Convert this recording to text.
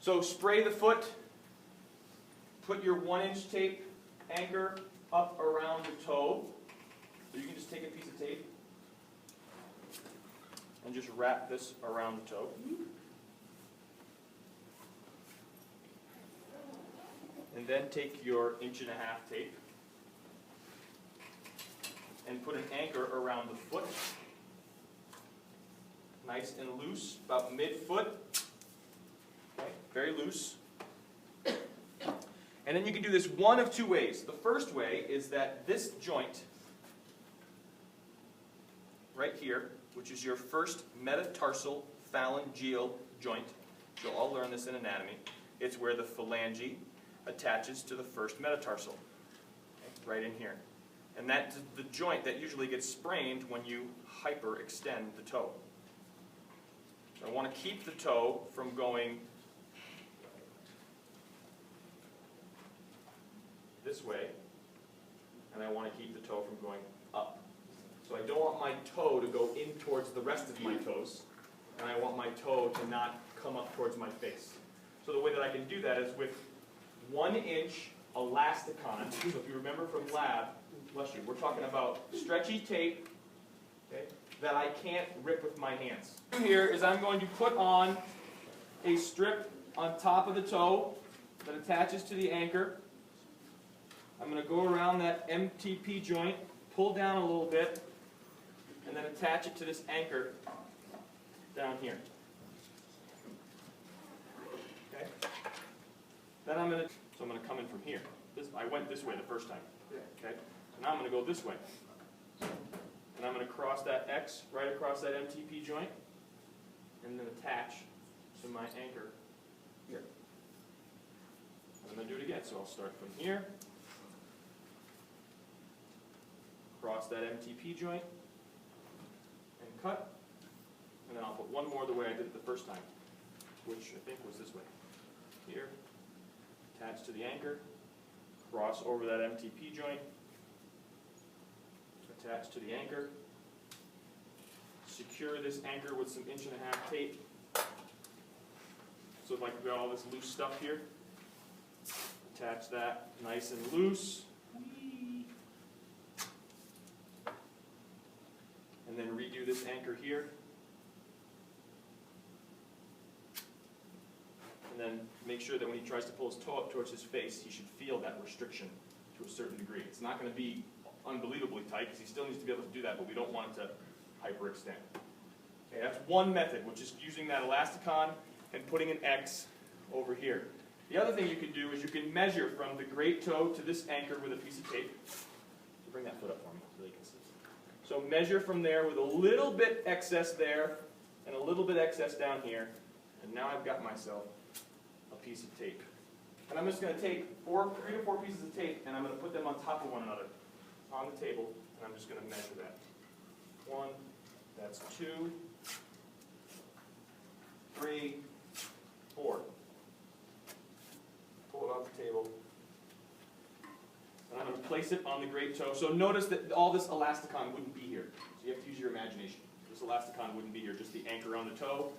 So spray the foot, put your 1-inch tape anchor up around the toe. So you can just take a piece of tape and just wrap this around the toe. And then take your 1.5-inch tape and put an anchor around the foot. Nice and loose, about mid-foot. Okay, very loose. And then you can do this one of two ways. The first way is that this joint right here, which is your first metatarsal phalangeal joint, you'll all learn this in anatomy. It's where the phalange attaches to the first metatarsal, okay, right in here. And that's the joint that usually gets sprained when you hyperextend the toe. So I want to keep the toe from going this way, and I want to keep the toe from going up. So I don't want my toe to go in towards the rest of my toes, and I want my toe to not come up towards my face. So the way that I can do that is with 1-inch elasticon. So if you remember from lab, bless you, we're talking about stretchy tape, okay, that I can't rip with my hands. Here is I'm going to put on a strip on top of the toe that attaches to the anchor. I'm going to go around that MTP joint, pull down a little bit, and then attach it to this anchor down here. Okay? Then I'm going to come in from here. I went this way the first time. Okay? So now I'm going to go this way. And I'm going to cross that X right across that MTP joint, and then attach to my anchor here. I'm going to do it again. So I'll start from here, cross that MTP joint, and cut. And then I'll put one more the way I did it the first time, which I think was this way. Here, attach to the anchor, cross over that MTP joint, attach to the anchor, secure this anchor with some 1.5-inch tape. So like we've got all this loose stuff here, attach that nice and loose, and then redo this anchor here. And then make sure that when he tries to pull his toe up towards his face, he should feel that restriction to a certain degree. It's not going to be unbelievably tight because he still needs to be able to do that, but we don't want it to hyperextend. Okay, that's one method, which is using that elasticon and putting an X over here. The other thing you can do is you can measure from the great toe to this anchor with a piece of tape. Bring that foot up for me so they can see. So measure from there with a little bit excess there and a little bit excess down here, and now I've got myself a piece of tape. And I'm just going to take 3 to 4 pieces of tape and I'm going to put them on top of one another on the table, and I'm just going to measure that. 1, that's 2, 3, 4. Pull it off the table. And I'm going to place it on the great toe. So notice that all this elasticon wouldn't be here. So you have to use your imagination. This elasticon wouldn't be here, just the anchor on the toe.